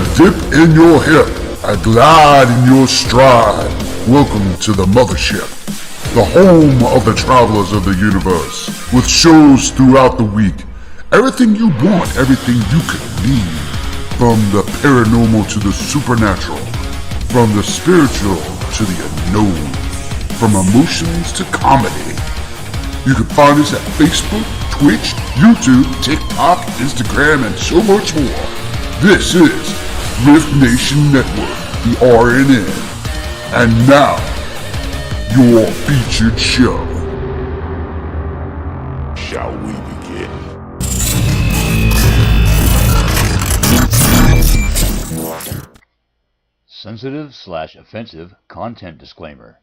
a dip in your hip, a glide in your stride. Welcome to the mothership, the home of the travelers of the universe, with shows throughout the week. Everything you want, everything you could need. From the paranormal to the supernatural, from the spiritual to the unknown, from emotions to comedy. You can find us at Facebook, Twitch, YouTube, TikTok, Instagram, and so much more. This is Rift Nation Network, the RNN. And now, your featured show. Shall we begin? Sensitive/offensive content disclaimer.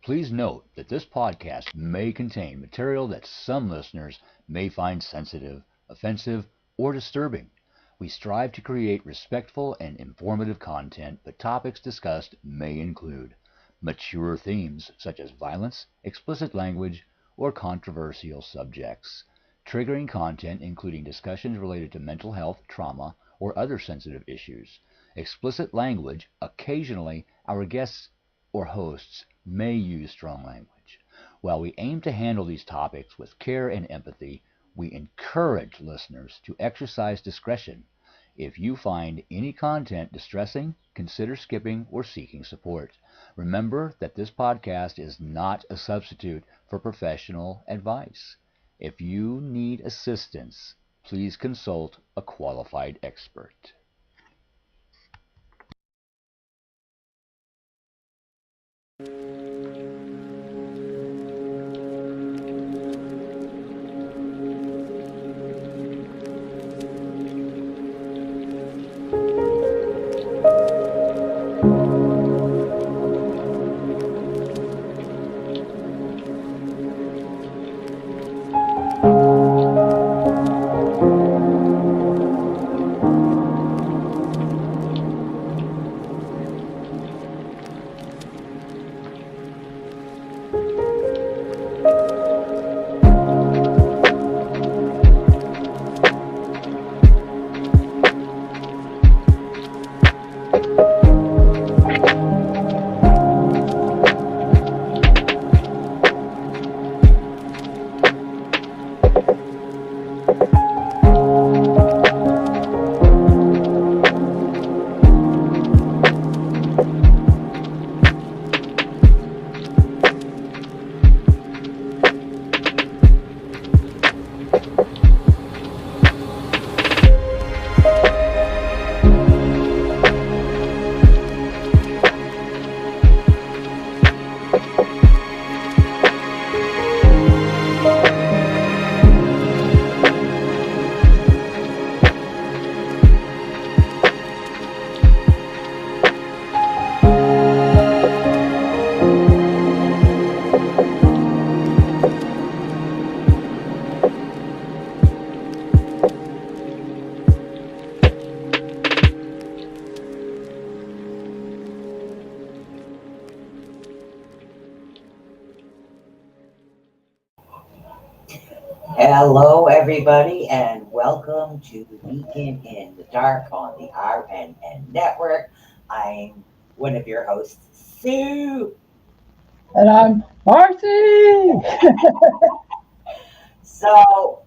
Please note that this podcast may contain material that some listeners may find sensitive, offensive, or disturbing. We strive to create respectful and informative content, but topics discussed may include mature themes such as violence, explicit language, or controversial subjects, triggering content including discussions related to mental health, trauma, or other sensitive issues, explicit language. Occasionally, our guests or hosts may use strong language. While we aim to handle these topics with care and empathy, we encourage listeners to exercise discretion. If you find any content distressing, consider skipping or seeking support. Remember that this podcast is not a substitute for professional advice. If you need assistance, please consult a qualified expert. Hello, everybody, and welcome to Becon in the Dark on the RNN Network. I'm one of your hosts, Sue. And I'm Marcy. So,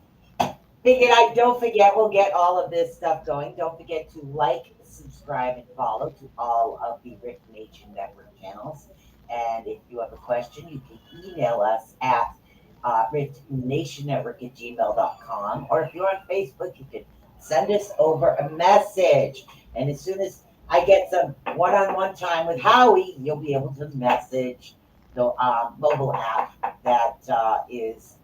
don't forget, we'll get all of this stuff going. Don't forget to like, subscribe, and follow to all of the Rift Nation Network channels. And if you have a question, you can email us at riftnationnetwork@gmail.com, or if you're on Facebook, you can send us over a message. And as soon as I get some one-on-one time with Howie, you'll be able to message the mobile app that is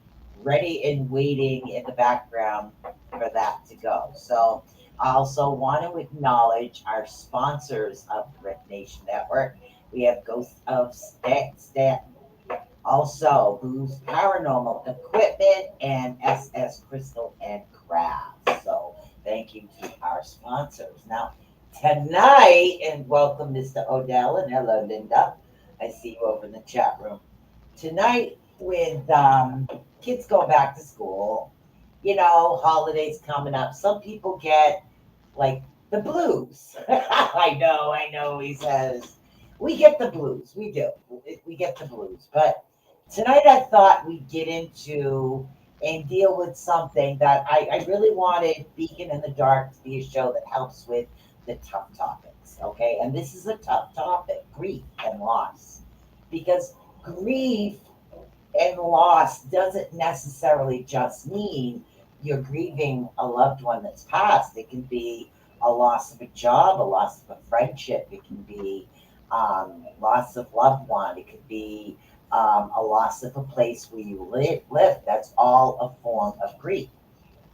ready and waiting in the background for that to go. So I also want to acknowledge our sponsors of the Rift Nation Network. We have Ghost of Staunton, also Boo's Paranormal Equipment, and SS Crystal and Craft. So thank you to our sponsors. Now tonight, and welcome Mr. Odell, and hello Linda. I see you over in the chat room. Tonight, with kids go back to school, holidays coming up. Some people get like The blues. I know, he says. We get the blues. We do. We get the blues. But tonight I thought we'd get into and deal with something that I really wanted Beacon in the Dark to be a show that helps with the tough topics. Okay. And this is a tough topic, grief and loss. Because grief and loss doesn't necessarily just mean you're grieving a loved one that's passed. It can be a loss of a job, a loss of a friendship. It can be loss of loved one. It could be a loss of a place where you live. That's all a form of grief.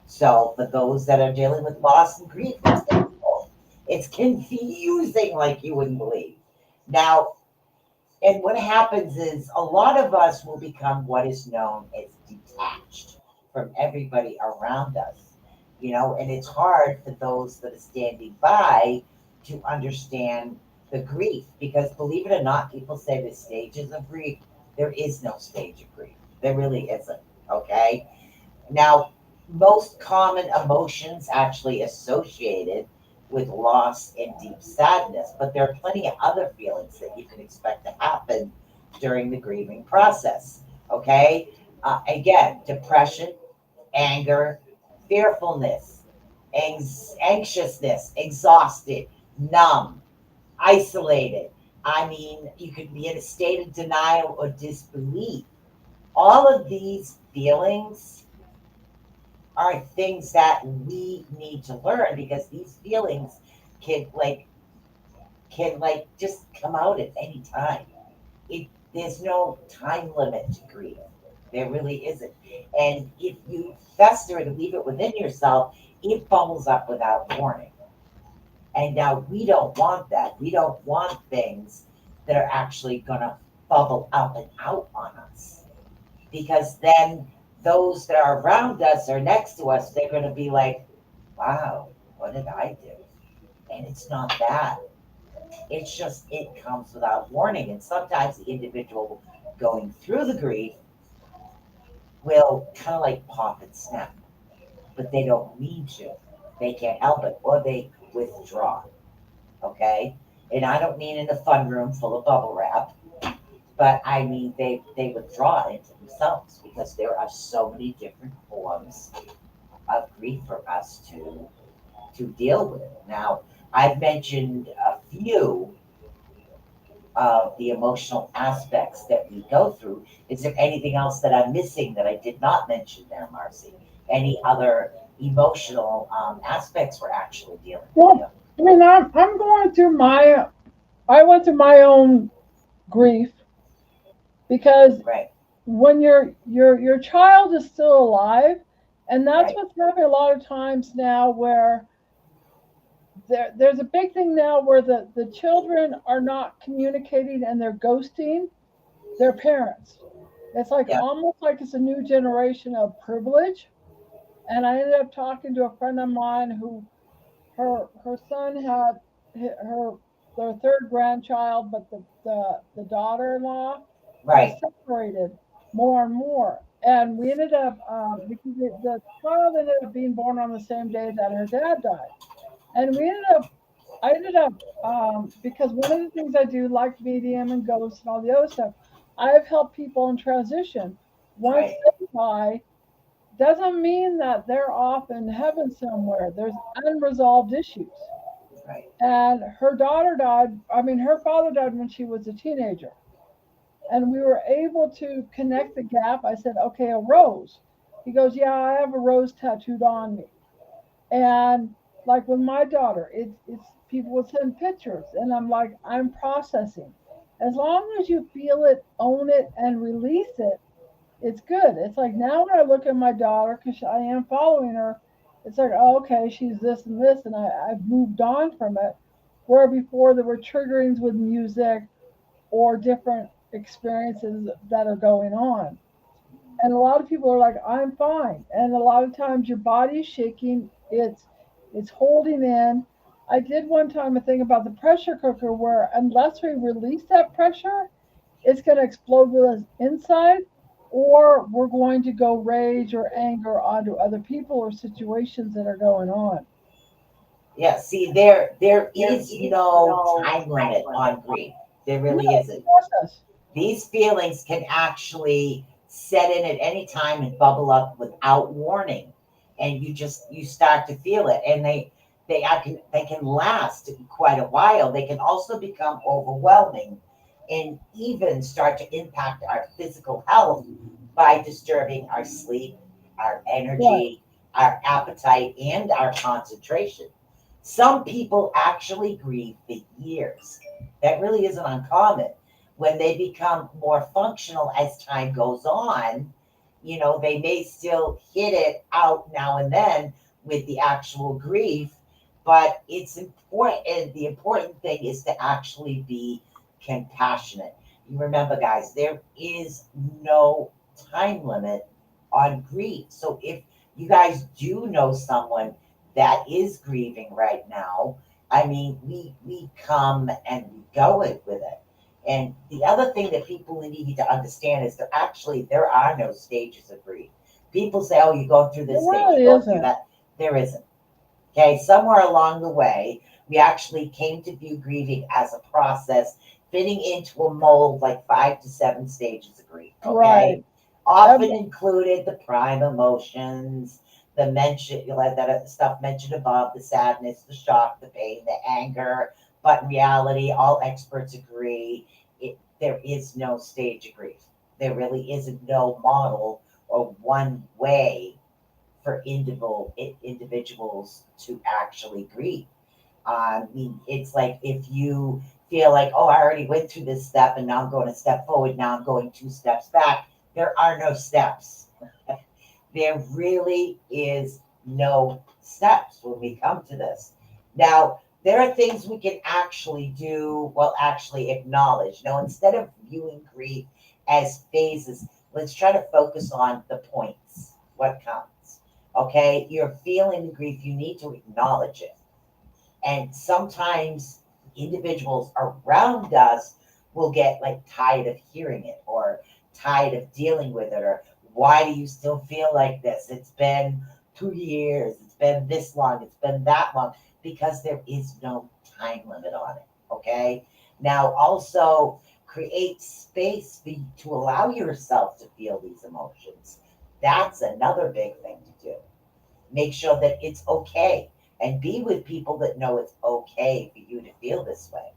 So for those that are dealing with loss and grief, it's difficult. It's confusing like you wouldn't believe. Now, and what happens is a lot of us will become what is known as detached from everybody around us, and it's hard for those that are standing by to understand the grief because believe it or not, people say there's stages of grief. There is no stage of grief. There really isn't. Okay. Now, most common emotions actually associated with loss and deep sadness, but there are plenty of other feelings that you can expect to happen during the grieving process. Okay? Again, depression, anger, fearfulness, anxiousness, exhausted, numb, isolated. I mean, you could be in a state of denial or disbelief. All of these feelings are things that we need to learn because these feelings can just come out at any time. There's no time limit to grief. There really isn't. And if you fester it and leave it within yourself, it bubbles up without warning. And now we don't want that. We don't want things that are actually gonna bubble up and out on us because then those that are around us or next to us, they're going to be like, wow, what did I do? And it's not that. It's just, it comes without warning. And sometimes the individual going through the grief will kind of like pop and snap, but they don't mean to. They can't help it, or they withdraw. Okay. And I don't mean in a fun room full of bubble wrap. But I mean, they withdraw into themselves because there are so many different forms of grief for us to deal with. Now, I've mentioned a few of the emotional aspects that we go through. Is there anything else that I'm missing that I did not mention there, Marcy? Any other emotional aspects we're actually dealing with? Well, I mean, I'm going through I went through my own grief because Right, when your child is still alive, and that's right, what's happening a lot of times now, where there's a big thing now where the children are not communicating and they're ghosting their parents. It's like yeah, almost like it's a new generation of privilege. And I ended up talking to a friend of mine who her son had her their third grandchild, but the daughter-in-law has right, separated more and more. And we ended up because the child ended up being born on the same day that her dad died. And I ended up because one of the things I do, like medium and ghosts and all the other stuff, I've helped people in transition. Once right, they die, doesn't mean that they're off in heaven somewhere. There's unresolved issues. right, And her daughter died, I mean, her father died when she was a teenager. And we were able to connect the gap. I said, okay, a rose. He goes, yeah, I have a rose tattooed on me. And like with my daughter, it's people will send pictures, and I'm like, I'm processing. As long as you feel it, own it, and release it, it's good. It's like now when I look at my daughter, because I am following her, it's like, oh, okay, she's this and this, and I've moved on from it. Where before there were triggerings with music or different experiences that are going on. And a lot of people are like, I'm fine. And a lot of times your body's shaking, it's holding in. I did one time a thing about the pressure cooker where unless we release that pressure, it's going to explode with us inside, or we're going to go rage or anger onto other people or situations that are going on. Yeah, see, there is no time limit on grief. There No, really it's isn't. a process. These feelings can actually set in at any time and bubble up without warning, and you start to feel it, and they can last quite a while. They can also become overwhelming, and even start to impact our physical health by disturbing our sleep, our Right, energy, our appetite, and our concentration. Some people actually grieve for years. That really isn't uncommon. When they become more functional as time goes on, they may still hit it out now and then with the actual grief, but it's important. The important thing is to actually be compassionate. You remember, guys, there is no time limit on grief. So if you guys do know someone that is grieving right now, I mean, we come and we go it with it. And the other thing that people need to understand is there are no stages of grief. People say, "Oh, you're going through it this stage, really you're going through isn't. that." There isn't. Okay, somewhere along the way, we actually came to view grieving as a process fitting into a mold like 5 to 7 stages of grief. Right. Okay, often included the prime emotions, that stuff mentioned above, the sadness, the shock, the pain, the anger. But in reality, all experts agree there is no stage of grief. There really isn't no model or one way for individuals to actually grieve. I mean, it's like if you feel like, oh, I already went through this step and now I'm going a step forward, now I'm going 2 steps back. There are no steps. There really is no steps when we come to this. Now, there are things we can actually do, well, actually acknowledge. Now, instead of viewing grief as phases, let's try to focus on the points, what counts. Okay, you're feeling the grief, you need to acknowledge it. And sometimes individuals around us will get like tired of hearing it or tired of dealing with it, or why do you still feel like this? It's been 2 years, it's been this long, it's been that long, because there is no time limit on it. Okay. Now, also create space for you to allow yourself to feel these emotions. That's another big thing to do. Make sure that it's okay, and be with people that know it's okay for you to feel this way.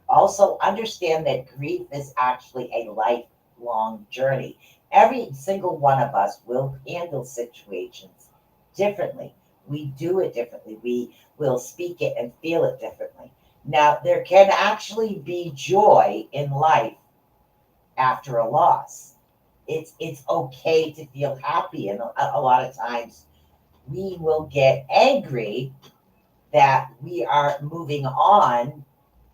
Also, understand that grief is actually a lifelong journey. Every single one of us will handle situations differently. We do it differently. We will speak it and feel it differently. Now, there can actually be joy in life after a loss. It's okay to feel happy, and a lot of times we will get angry that we are moving on,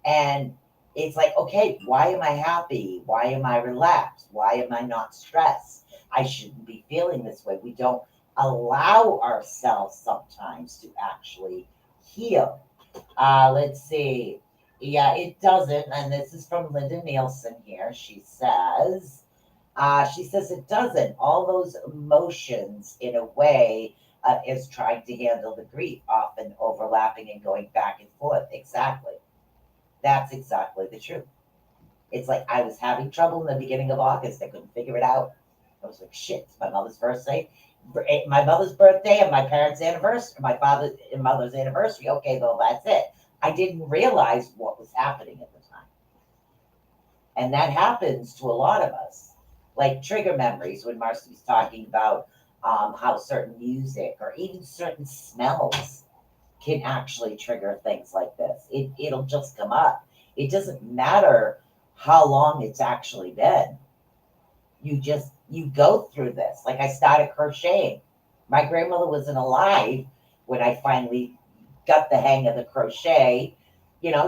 and it's like, okay, why am I happy? Why am I relaxed? Why am I not stressed? I shouldn't be feeling this way. We don't allow ourselves sometimes to actually heal. Let's see. Yeah, it doesn't. And this is from Linda Nielsen here. She says it doesn't. All those emotions, in a way, is trying to handle the grief, often overlapping and going back and forth. Exactly. That's exactly the truth. It's like I was having trouble in the beginning of August. I couldn't figure it out. I was like, shit, it's my mother's birthday and my parents' anniversary, my father and mother's anniversary. Okay, well, that's it. I didn't realize what was happening at the time. And that happens to a lot of us. Like trigger memories, when Marcy was talking about how certain music or even certain smells can actually trigger things like this. It'll just come up. It doesn't matter how long it's actually been. You go through this. Like I started crocheting. My grandmother wasn't alive when I finally got the hang of the crochet.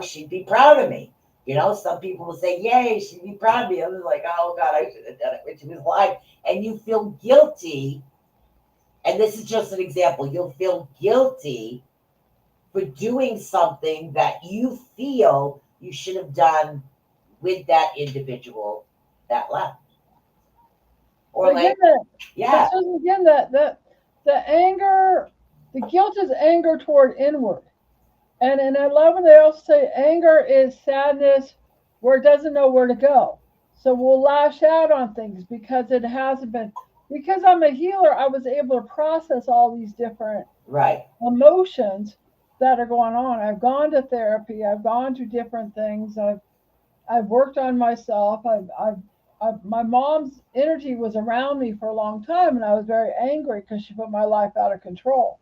She'd be proud of me. Some people will say, "Yay, she'd be proud of me." I was like, "Oh God, I should have done it when she was alive." And you feel guilty. And this is just an example. You'll feel guilty for doing something that you feel you should have done with that individual that left. Or But again, like, yeah, Susan, again, the anger, the guilt is anger toward inward. And I love when they also say anger is sadness where it doesn't know where to go. So we'll lash out on things because it hasn't been. Because I'm a healer, I was able to process all these different Right. emotions that are going on. I've gone to therapy. I've gone to different things. I've worked on myself. My mom's energy was around me for a long time, and I was very angry because she put my life out of control.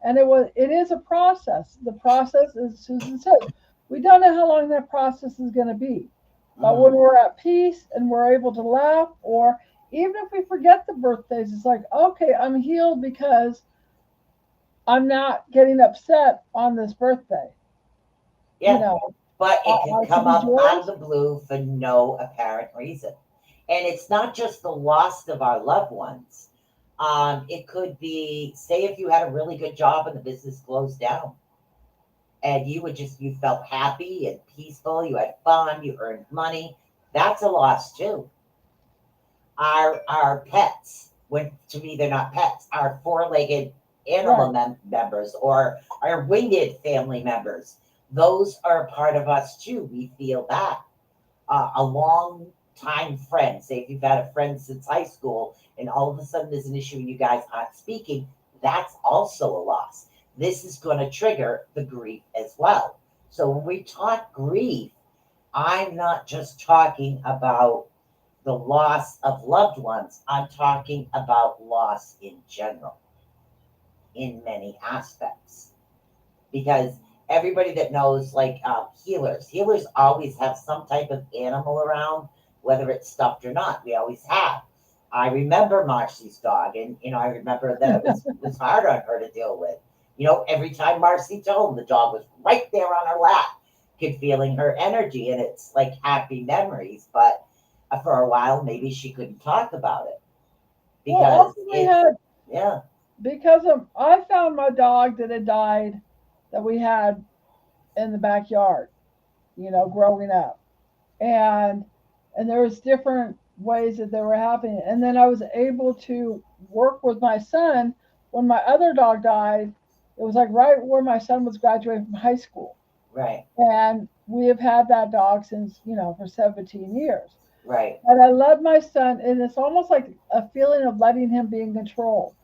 And it is a process. The process, as Susan says, we don't know how long that process is going to be. But when Mm-hmm. we're at peace and we're able to laugh, or even if we forget the birthdays, it's like, okay, I'm healed because I'm not getting upset on this birthday. You Yeah. know, But it I could can come be up out of joyous. the blue for no apparent reason. And it's not just the loss of our loved ones. It could be, say, if you had a really good job and the business closed down, and you felt happy and peaceful, you had fun, you earned money. That's a loss too. Our pets, when to me they're not pets, our four-legged animal Right. members or our winged family members, those are a part of us too. We feel that. A long time friend, say if you've had a friend since high school and all of a sudden there's an issue and you guys aren't speaking, that's also a loss. This is going to trigger the grief as well. So when we talk grief, I'm not just talking about the loss of loved ones, I'm talking about loss in general, in many aspects. Because everybody that knows, like healers always have some type of animal around, whether it's stuffed or not. We always have. I remember Marcy's dog, and I remember that it was hard on her to deal with. Every time Marcy told, the dog was right there on her lap, could feeling her energy, and it's like happy memories. But for a while, maybe she couldn't talk about it Well, because also we it's had yeah, because of I found my dog that had died that we had in the backyard, growing up. And there was different ways that they were happening. And then I was able to work with my son when my other dog died. It was like right where my son was graduating from high school. right, And we have had that dog since, for 17 years. right, And I love my son, and it's almost like a feeling of letting him be in control.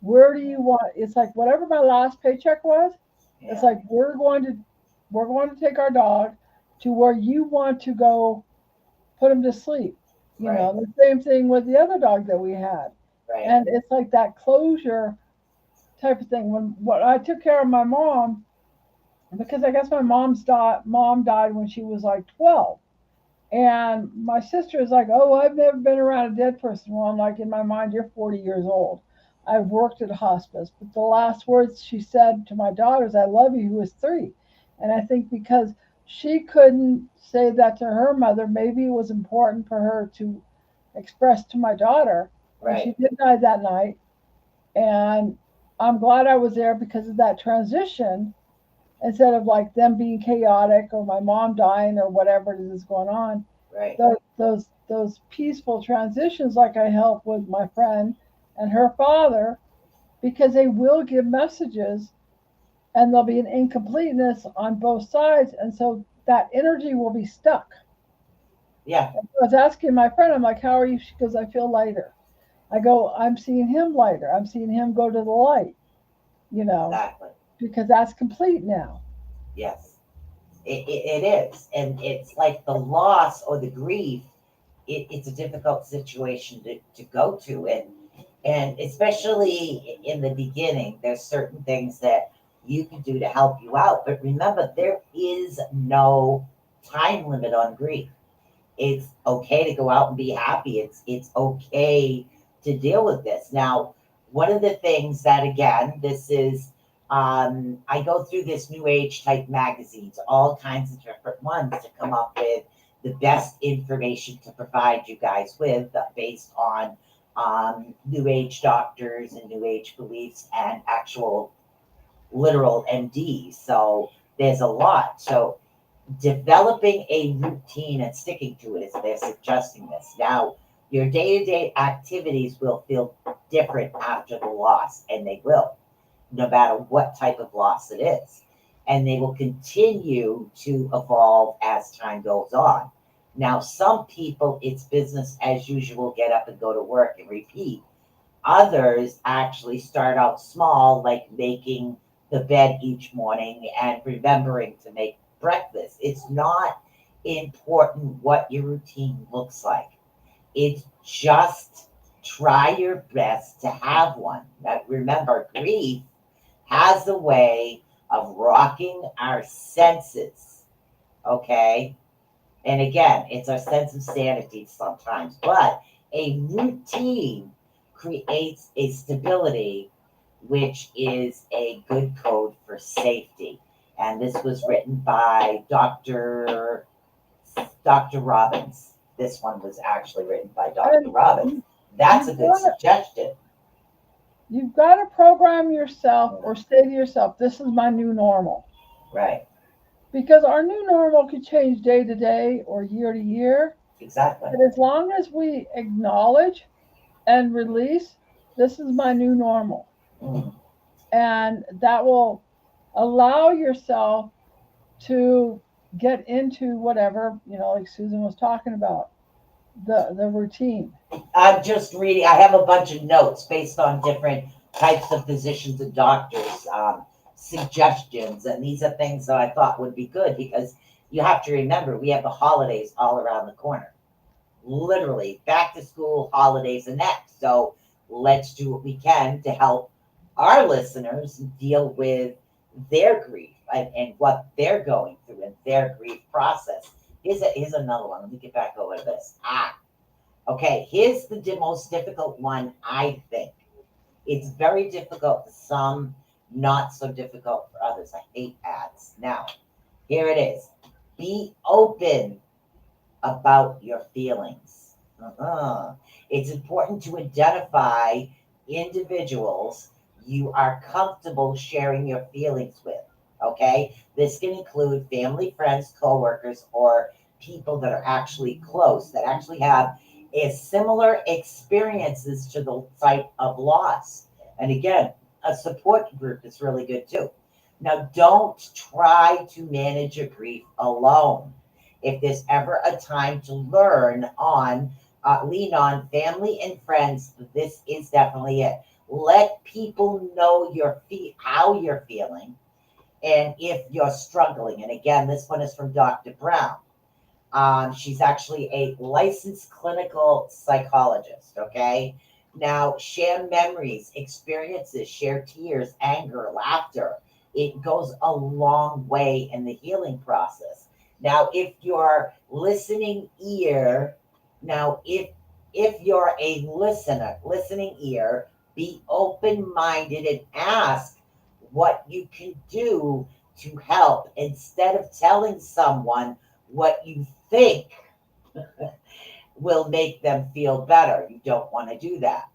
Where do you want? It's like whatever my last paycheck was. It's yeah, like we're going to take our dog to where you want to go put him to sleep. right, The same thing with the other dog that we had. right, And it's like that closure type of thing. When I took care of my mom, because I guess my mom died when she was like 12. And my sister is like, "Oh, I've never been around a dead person." Well, I'm like, in my mind, you're 40 years old. I've worked at a hospice. But the last words she said to my daughters, "I love you," who was 3. And I think because she couldn't say that to her mother, maybe it was important for her to express to my daughter. And she right. did die that night. And I'm glad I was there because of that transition instead of like them being chaotic or my mom dying or whatever it is going on. Right. Those peaceful transitions, like I help with my friend and her father, because they will give messages and there'll be an incompleteness on both sides, and so that energy will be stuck. Yeah, I was asking my friend, I'm like, "How are you?" She goes, "I feel lighter." I go, "I'm seeing him lighter. I'm seeing him go to the light, you know, exactly. because that's complete now." Yes, it is. And it's like the loss or the grief, it's a difficult situation to go to. And especially in the beginning, there's certain things that you can do to help you out. But remember, there is no time limit on grief. It's okay to go out and be happy. It's okay to deal with this. Now, one of the things that again, this is I go through this new age type magazines, all kinds of different ones to come up with the best information to provide you guys with based on new age doctors and new age beliefs and actual literal MDs. So there's a lot. So developing a routine and sticking to it is they're suggesting this. Now, your day to day activities will feel different after the loss, and they will, no matter what type of loss it is. and they will continue to evolve as time goes on. Now, some people, it's business as usual, get up and go to work and repeat. Others actually start out small, like making the bed each morning and remembering to make breakfast. It's not important what your routine looks like. It's just try your best to have one. Now, remember, grief has a way of rocking our senses, okay? And again, it's our sense of sanity sometimes, but a routine creates a stability, which is a good code for safety. And this was written by Dr. Robbins. This one was actually written by Dr. And Robbins. That's a you've good got to, suggestion. you've got to program yourself or say to yourself, this is my new normal. Right, Because our new normal could change day to day or year to year. exactly. But as long as we acknowledge and release, this is my new normal. Mm. And that will allow yourself to get into whatever, like Susan was talking about, the routine. I'm just reading, I have a bunch of notes based on different types of physicians and doctors, suggestions. And these are things that I thought would be good because you have to remember we have the holidays all around the corner. Literally, back to school, holidays, and next. So let's do what we can to help our listeners deal with their grief and what they're going through and their grief process. Here's another one. Let me get back over to this. Okay, here's the most difficult one, I think. It's very difficult for some, not so difficult for others. I hate ads. Now, here it is. Be open about your feelings. It's important to identify individuals you are comfortable sharing your feelings with. Okay, this can include family, friends, coworkers, or people that are actually close, that actually have a similar experiences to the type of loss. And again, a support group is really good too. Now, don't try to manage your grief alone. If there's ever a time to lean on family and friends, this is definitely it. Let people know how you're feeling, and if you're struggling. And again, this one is from Dr. Brown. She's actually a licensed clinical psychologist. Okay. Now, share memories, experiences, share tears, anger, laughter. It goes a long way in the healing process. Now, if you're listening ear, now if you're a listening ear, be open minded and ask what you can do to help instead of telling someone what you think will make them feel better. You don't want to do that.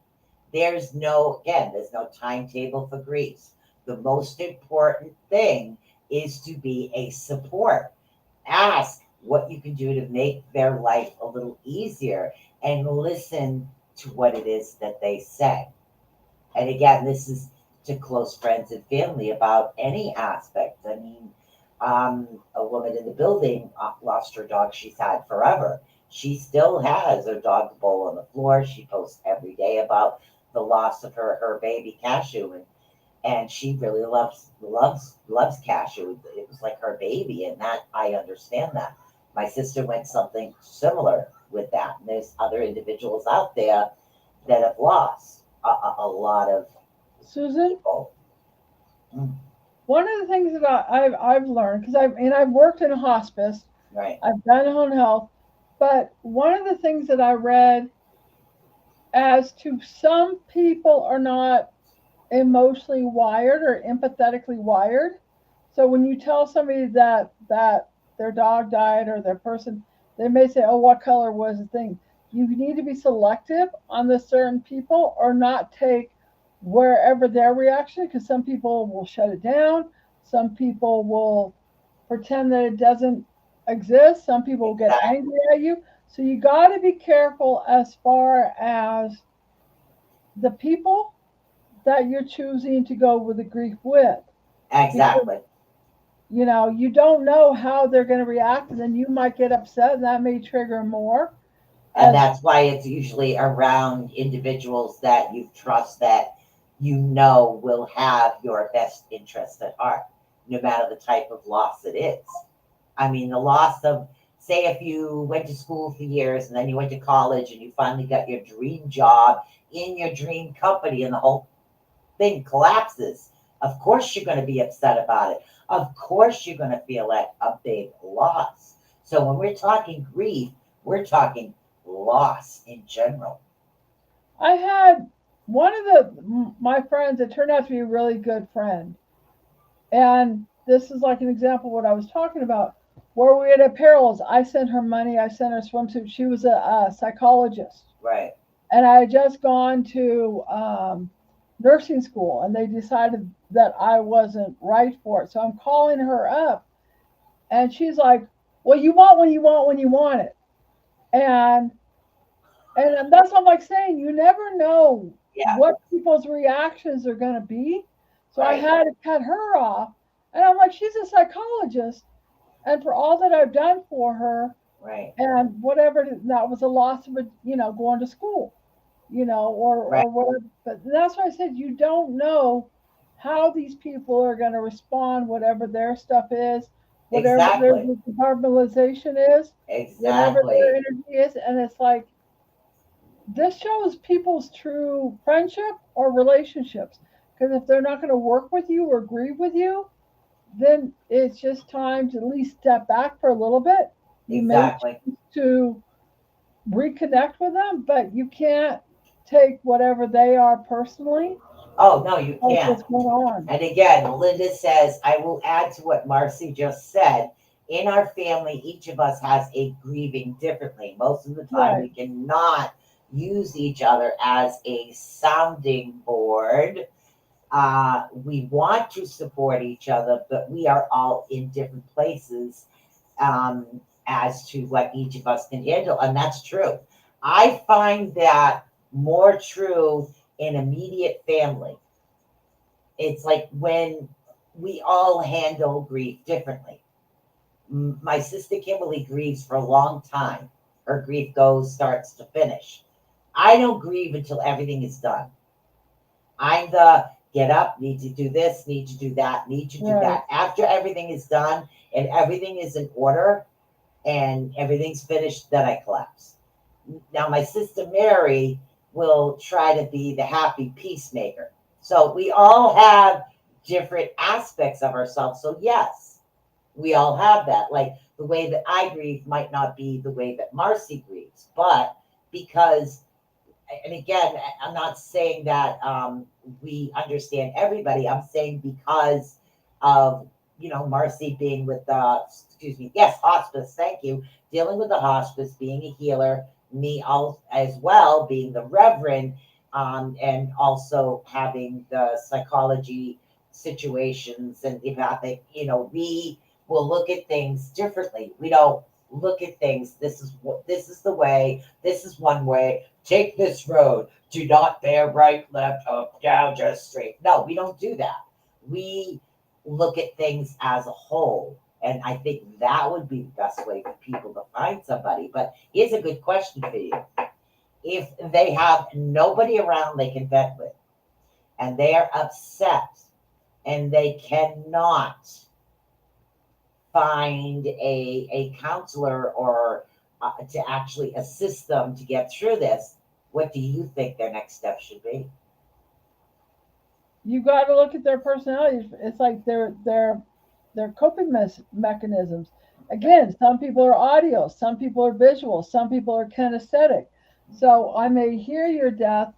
There's no timetable for grief. The most important thing is to be a support. Ask what you can do to make their life a little easier and listen to what it is that they say. And again, this is to close friends and family about any aspect. I mean, a woman in the building lost her dog she's had forever. She still has her dog bowl on the floor. She posts every day about the loss of her baby Cashew, and she really loves Cashew. It was like her baby, and that I understand that. My sister went something similar with that. And there's other individuals out there that have lost a lot of Susan, people. Mm, one of the things that I've learned, because I've worked in a hospice, right. I've done home health, but one of the things that I read as to some people are not emotionally wired or empathetically wired. So when you tell somebody that their dog died or their person, they may say, "Oh, what color was the thing?" You need to be selective on the certain people or not take wherever their reaction, because some people will shut it down, some people will pretend that it doesn't exist, some people will get Exactly. angry at you. So you got to be careful as far as the people that you're choosing to go with the grief with, because Exactly. you don't know how they're going to react, and then you might get upset, and that may trigger more. And And that's why it's usually around individuals that you trust, that you know will have your best interest at heart, no matter the type of loss it is. I mean, the loss of, say, if you went to school for years and then you went to college and you finally got your dream job in your dream company and the whole thing collapses, of course you're going to be upset about it. Of course you're going to feel like a big loss. So when we're talking grief, we're talking loss in general. I had one of my friends, it turned out to be a really good friend. And this is like an example of what I was talking about, where we had apparels. I sent her money, I sent her swimsuit. She was a psychologist. Right. And I had just gone to nursing school, and they decided that I wasn't right for it. So I'm calling her up, and she's like, "Well, you want when you want when you want it," and that's what I'm like saying. You never know Yeah. what people's reactions are going to be. So I Right. had to cut her off, and I'm like, she's a psychologist, and for all that I've done for her, Right. and whatever, that was a loss of going to school, Right. or whatever. But that's why I said you don't know how these people are going to respond, whatever their stuff is, whatever their Exactly. decarbonization is, whatever their Exactly. energy is. And it's like, this shows people's true friendship or relationships. Because if they're not going to work with you or grieve with you, then it's just time to at least step back for a little bit. You may Exactly. choose to reconnect with them, but you can't take whatever they are personally. Oh, no, you That's can't. what's going on. And again, Linda says, I will add to what Marcy just said. In our family, each of us has a grieving differently. Most of the time, Right. we cannot use each other as a sounding board. We want to support each other, but we are all in different places, um, as to what each of us can handle. And that's true. I find that more true in immediate family. It's like when we all handle grief differently. My sister Kimberly grieves for a long time. Her grief goes starts to finish. I don't grieve until everything is done. I'm the get up, need to do this, need to do that, need to do Right. that. After everything is done and everything is in order and everything's finished, then I collapse. Now, my sister Mary will try to be the happy peacemaker. So we all have different aspects of ourselves. So, yes, we all have that. Like the way that I grieve might not be the way that Marcy grieves, but because, and again, I'm not saying that we understand everybody. I'm saying because of, Marcy being with the, excuse me, yes, hospice, thank you, dealing with the hospice, being a healer, me all, as well, being the reverend, and also having the psychology situations and empathic, we will look at things differently. We don't look at things, this is the way, this is one way, take this road, do not bear right, left, up, down, just straight. No, we don't do that. We look at things as a whole. And I think that would be the best way for people to find somebody. But here's a good question for you. If they have nobody around they can vent with, and they are upset, and they cannot find a counselor or to actually assist them to get through this, what do you think their next step should be? You got to look at their personalities. It's like their coping mechanisms. Again, some people are audio, some people are visual, some people are kinesthetic. So I may hear your death,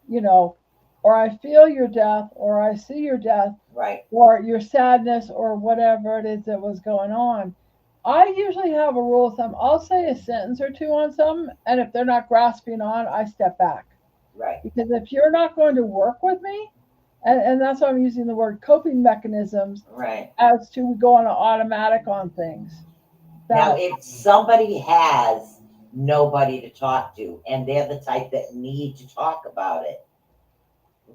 you know, or I feel your death, or I see your death, Right. or your sadness, or whatever it is that was going on. I usually have a rule of thumb. I'll say a sentence or two on some, and if they're not grasping on, I step back. Right. Because if you're not going to work with me, and that's why I'm using the word coping mechanisms, Right. as to go on an automatic on things. Now, That if somebody has nobody to talk to and they're the type that need to talk about it,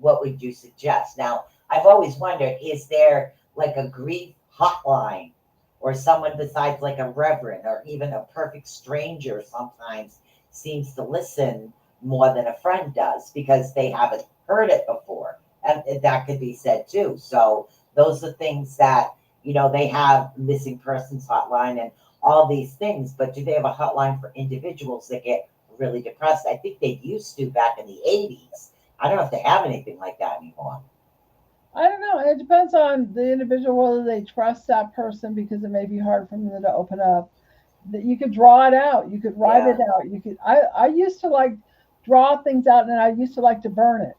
what would you suggest? Now, I've always wondered, is there like a grief hotline, or someone besides like a reverend or even a perfect stranger sometimes seems to listen more than a friend does because they haven't heard it before. And that could be said too. So those are things that, they have missing persons hotline and all these things, but do they have a hotline for individuals that get really depressed? I think they used to back in the 80s. I don't know if they have anything like that anymore. I don't know. It depends on the individual whether they trust that person because it may be hard for them to open up. That you could draw it out, you could write it Yeah, out. You could. I used to like draw things out, and I used to like to burn it.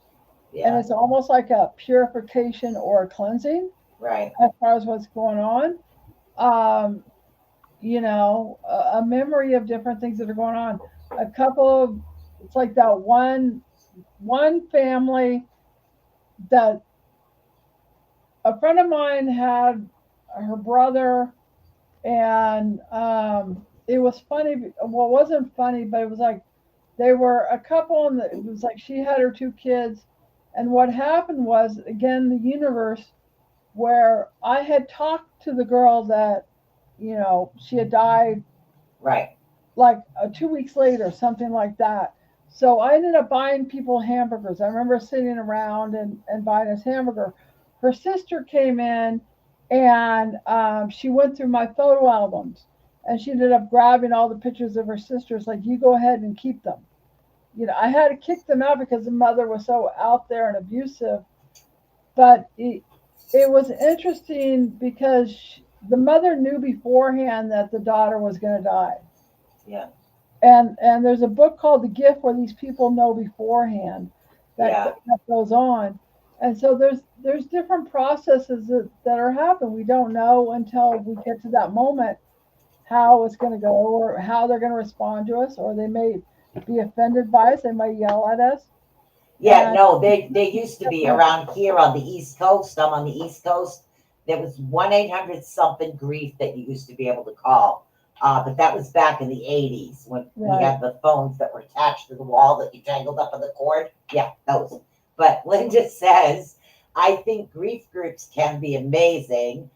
And yeah, it's almost like a purification or a cleansing right, as far as what's going on. Um, a memory of different things that are going on. A couple of it's like that one family that a friend of mine had her brother, and it was funny. Well, it wasn't funny, but it was like they were a couple, and it was like she had her two kids, and what happened was again the universe where I had talked to the girl that she had died right. like 2 weeks later, something like that. So I ended up buying people hamburgers. I remember sitting around and buying this hamburger. Her sister came in, and she went through my photo albums, and she ended up grabbing all the pictures of her sisters, like, you go ahead and keep them. I had to kick them out because the mother was so out there and abusive. But it was interesting because the mother knew beforehand that the daughter was going to die. Yeah, And there's a book called The Gift where these people know beforehand yeah, that goes on. And so there's different processes that are happening. We don't know until we get to that moment how it's going to go or how they're going to respond to us, or they may be offended by us. They might yell at us. yeah. And No, they used to be around here on the East Coast. I'm on the East Coast. There was 1-800 something grief that you used to be able to call. But that was back in the 80s when we right, had the phones that were attached to the wall that you tangled up in the cord. Yeah, those. But Linda says, I think grief groups can be amazing.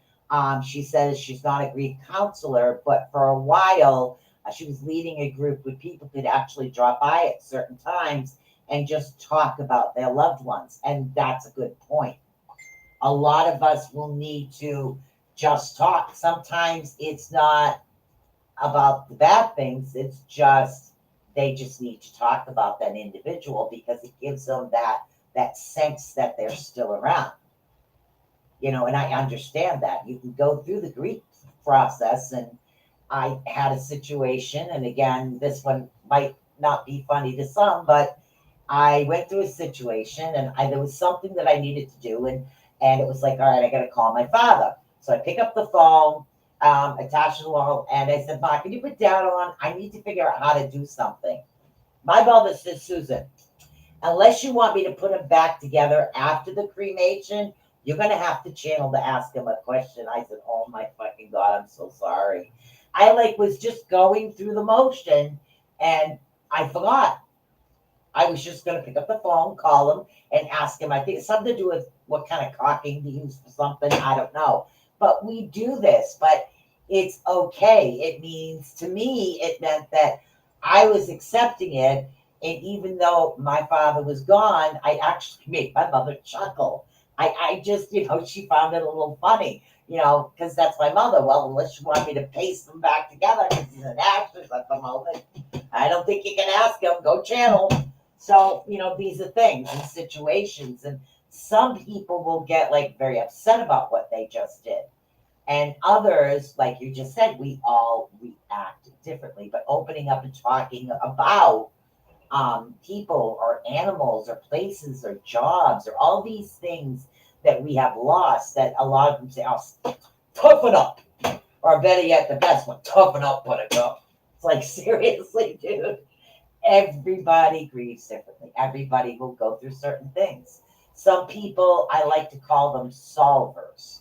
She says she's not a grief counselor, but for a while she was leading a group where people could actually drop by at certain times and just talk about their loved ones. And that's a good point. A lot of us will need to just talk. Sometimes it's not about the bad things, it's just they just need to talk about that individual because it gives them that sense that they're still around. And I understand that. You can go through the grief process, and I had a situation, and again, this one might not be funny to some, but I went through a situation, and there was something that I needed to do, and it was like, all right, I got to call my father. So I pick up the phone, attach the wall, and I said, "Ma, can you put down on? I need to figure out how to do something." My mother says, "Susan, unless you want me to put them back together after the cremation, you're gonna have to channel to ask him a question." I said, "Oh my fucking God, I'm so sorry." I like was just going through the motion, and I forgot. I was just gonna pick up the phone, call him, and ask him. I think it's something to do with what kind of caulking to use for something. I don't know. But we do this, but it's okay. It means to me, it meant that I was accepting it. And even though my father was gone, I actually made my mother chuckle. I just, she found it a little funny, because that's my mother. Well, unless you want me to paste them back together, because he's an actress at the moment, I don't think you can ask him. Go channel. So, these are things and situations. And some people will get like very upset about what they just did. And others, like you just said, we all react differently. But opening up and talking about people or animals or places or jobs or all these things that we have lost, that a lot of them say, "Oh, toughen up." Or better yet, the best one, "Toughen up, buttercup." It's like, seriously, dude. Everybody grieves differently. Everybody will go through certain things. Some people, I like to call them solvers.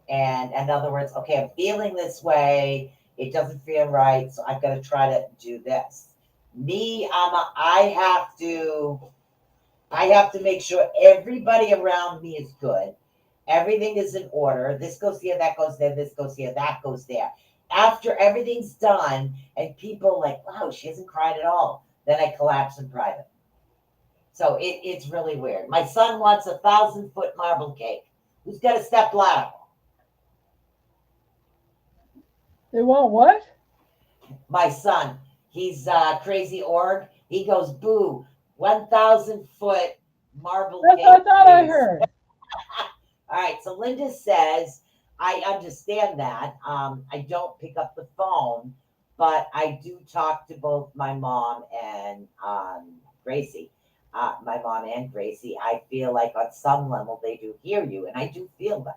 And in other words, okay, I'm feeling this way. It doesn't feel right, so I've got to try to do this. Me, I have to make sure everybody around me is good. Everything is in order. This goes here, that goes there, this goes here, that goes there. After everything's done, and people like, wow, she hasn't cried at all, then I collapse in private. So it's really weird. My son wants 1,000-foot marble cake. Who's got a step ladder? They want what? My son, he's crazy org. He goes, boo, 1,000-foot marble That's cake, what I thought I please. heard. All right, so Linda says, I understand that. I don't pick up the phone, but I do talk to both my mom and Gracie. My mom and Gracie. I feel like on some level they do hear you, and I do feel that.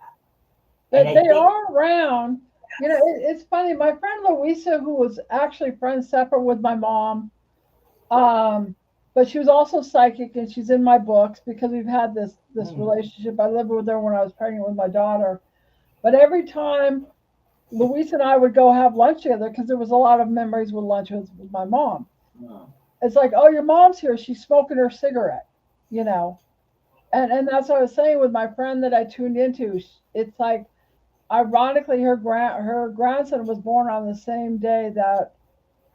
And I They think, are around. You know, it's funny. My friend Louisa, who was actually friends separate with my mom, but she was also psychic, and she's in my books because we've had this relationship. I lived with her when I was pregnant with my daughter. But every time Louisa and I would go have lunch together, because there was a lot of memories with lunch with my mom. It's like, oh, your mom's here. She's smoking her cigarette, you know. And that's what I was saying with my friend that I tuned into. It's like, ironically, her grandson was born on the same day that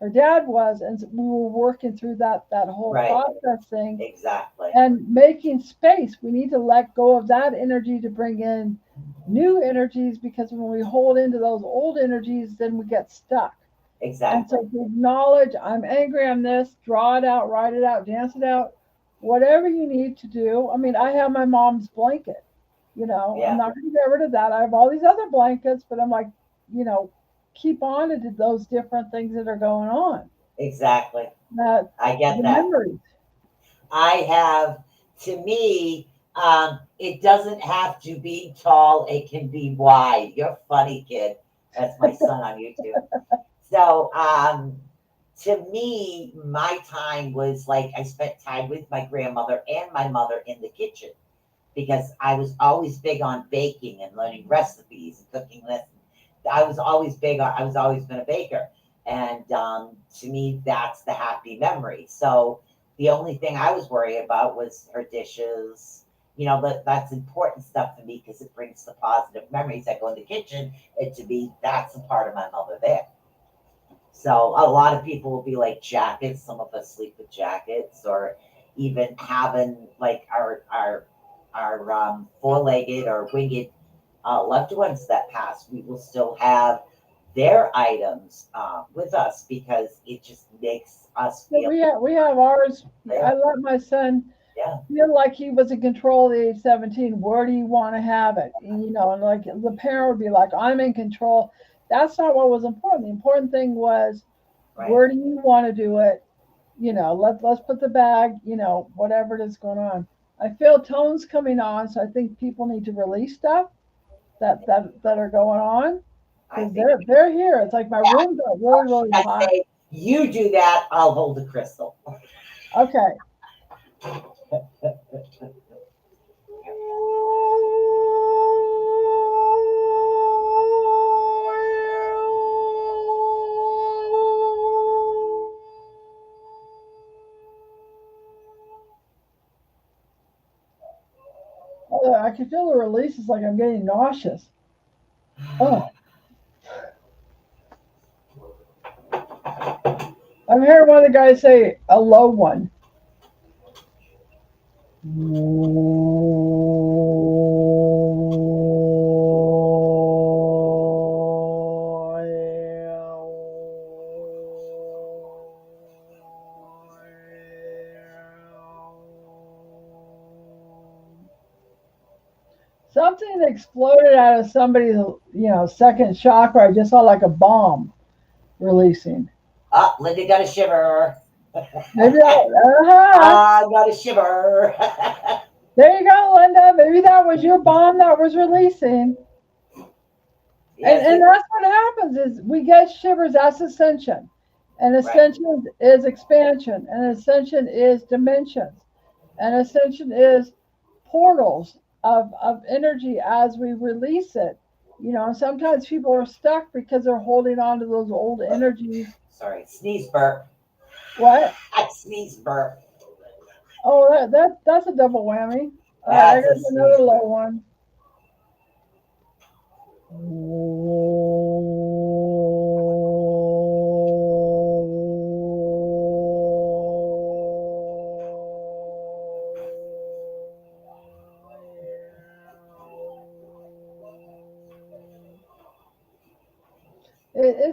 her dad was, and we were working through that whole right, processing exactly, and making space. We need to let go of that energy to bring in new energies, because when we hold into those old energies, then we get stuck. And exactly, so to acknowledge, I'm angry on this, draw it out, write it out, dance it out, whatever you need to do. I mean, I have my mom's blanket, you know, I'm yeah, not going to get rid of that. I have all these other blankets, but I'm like, you know, keep on to those different things that are going on. exactly. That I get the that. memories. I have, to me, it doesn't have to be tall, it can be wide. You're funny, kid. That's my son on YouTube. So, to me, my time was like I spent time with my grandmother and my mother in the kitchen because I was always big on baking and learning recipes and cooking lessons. I was always big on, I was always been a baker. And to me, that's the happy memory. So the only thing I was worried about was her dishes. You know, that's important stuff to me because it brings the positive memories. I go in the kitchen, and to me, that's a part of my mother there. So a lot of people will be like jackets. Some of us sleep with jackets, or even having like our four-legged or winged loved ones that pass. We will still have their items with us because it just makes us So feel we have ours. I there. let my son Yeah, feel like he was in control at age 17. Where do you want to have it? You know, and like the parent would be like, I'm in control. That's not what was important. The important thing was, right. where do you want to do it? You know, let's put the bag, you know, whatever it is going on. I feel tones coming on, so I think people need to release stuff that are going on, I because think they're here. It's like my rooms are really I hot. say you do that. I'll hold the crystal. Okay. Oh, I can feel the release. It's like I'm getting nauseous. Oh, I'm hearing one of the guys say a low one. Something exploded out of somebody's, second chakra. I just saw like a bomb releasing. Ah, Linda got a shiver. Maybe that. I got a shiver. There you go, Linda. Maybe that was your bomb that was releasing. And Yes, that's what happens is we get shivers. That's ascension, and right. ascension is expansion, and ascension is dimensions, and ascension is portals of energy as we release it. You know, and sometimes people are stuck because they're holding on to those old energies. Sorry, sneeze burp. What? I sneeze burp. Oh, that's a double whammy. All right, I That's got a sneeze another low burp. one. It's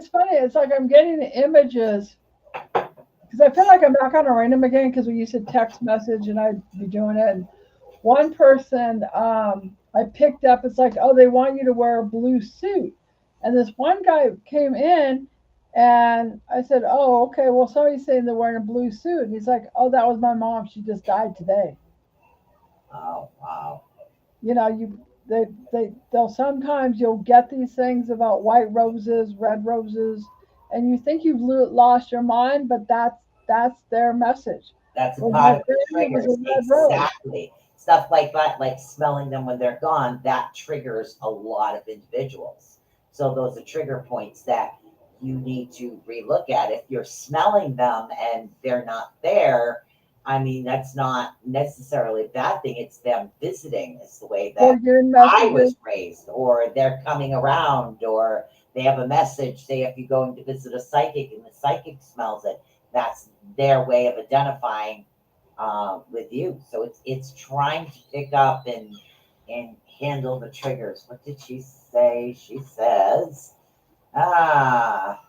funny. It's like I'm getting the images because I feel like I'm back on a random again because we used to text message and I'd be doing it. And one person I picked up, it's like, oh, they want you to wear a blue suit. And this one guy came in and I said, oh, okay, well, somebody's saying they're wearing a blue suit. And he's like, oh, that was my mom. She just died today. Oh, wow. You know, they'll sometimes you'll get these things about white roses, red roses, and you think you've lost your mind, but that's their message. That's a Well, my part of the friend, it was a triggers. red rose. Exactly. Stuff like that, like smelling them when they're gone, that triggers a lot of individuals. So those are trigger points that you need to relook at. If you're smelling them and they're not there, I mean, that's not necessarily a bad thing. It's them visiting, is the way Or that getting I messages. was raised, or they're coming around, or they have a message. Say, if you're going to visit a psychic and the psychic smells it, that's their way of identifying with you. So it's trying to pick up and handle the triggers. What did she say? She says, ah,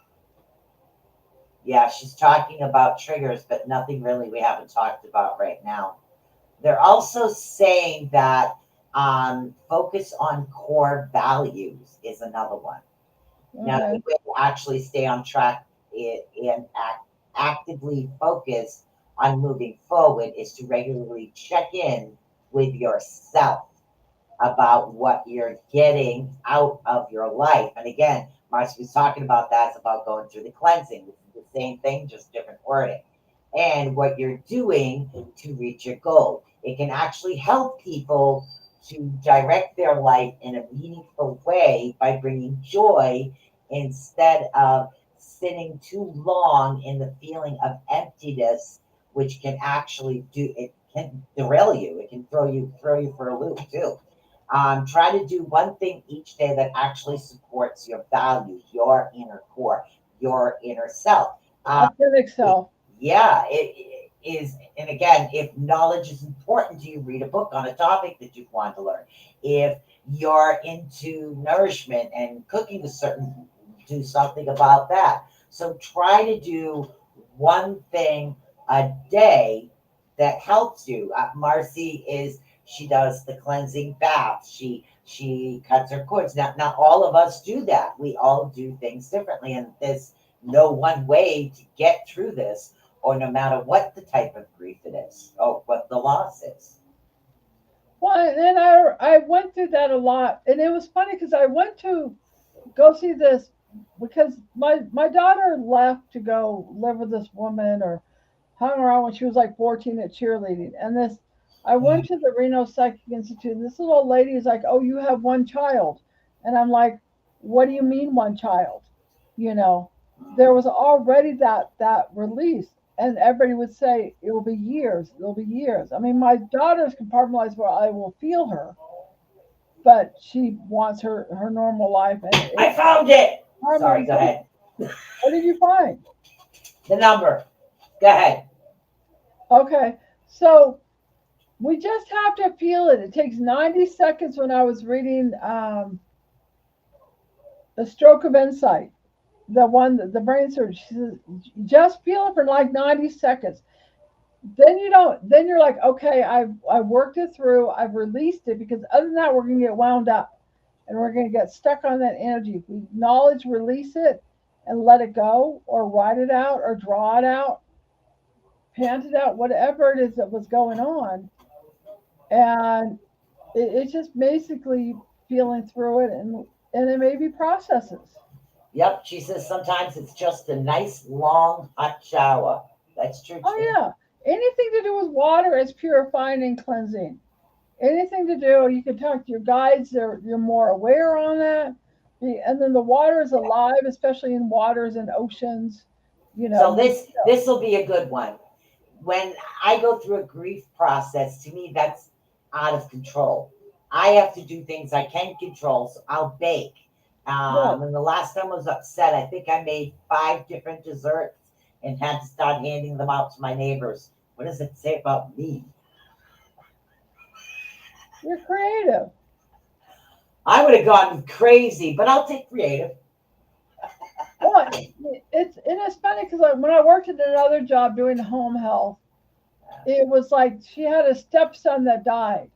yeah, she's talking about triggers, but nothing really we haven't talked about right now. They're also saying that focus on core values is another one. Now, the Okay. way to actually stay on track and actively focus on moving forward is to regularly check in with yourself about what you're getting out of your life. And again, Marcy was talking about that. It's about going through the cleansing. It's the same thing, just different wording. And what you're doing to reach your goal. It can actually help people to direct their life in a meaningful way by bringing joy instead of sitting too long in the feeling of emptiness, which can actually do it can derail you. It can throw you for a loop too. Try to do one thing each day that actually supports your values, your inner core, your inner self. Um, Authentic self. yeah, it is. And again, if knowledge is important to you, read a book on a topic that you want to learn. If you're into nourishment and cooking a certain, do something about that. So try to do one thing a day that helps you. Marcy is she does the cleansing bath. She cuts her cords. Now, not all of us do that. We all do things differently, and there's no one way to get through this, or no matter what the type of grief it is, or what the loss is. Well, and then I went through that a lot, and it was funny because I went to go see this because my daughter left to go live with this woman or hung around when she was like 14 at cheerleading. And this, I went to the Reno Psychic Institute, and this little old lady is like, "Oh, you have one child," and I'm like, "What do you mean one child?" You know, there was already that release, and everybody would say it will be years, it'll be years. I mean, my daughter's compartmentalized where I will feel her, but she wants her normal life, and I it's found it. Sorry, go harmonization. ahead. What did you find? The number. Go ahead. Okay, so we just have to feel it. It takes 90 seconds. When I was reading The Stroke of Insight, the one, the brain surgeon, she says, just feel it for like 90 seconds. Then you don't, then you're like, okay, I've worked it through, I've released it, because other than that, we're going to get wound up and we're going to get stuck on that energy. If we acknowledge, release it, and let it go, or write it out, or draw it out, pant it out, whatever it is that was going on. And it's just basically feeling through it, and it may be processes. Yep, she says sometimes it's just a nice long hot shower. That's true Oh too. yeah, anything to do with water is purifying and cleansing. Anything to do, you can talk to your guides. You're more aware on that. And then the water is alive, especially in waters and oceans. You know, So you this will be a good one. When I go through a grief process, to me that's out of control. I have to do things I can control. So I'll bake. Right. And the last time I was upset, I think I made 5 different desserts and had to start handing them out to my neighbors. What does it say about me? You're creative. I would have gone crazy, but I'll take creative. Well, it's funny because like when I worked at another job doing home health, it was like she had a stepson that died,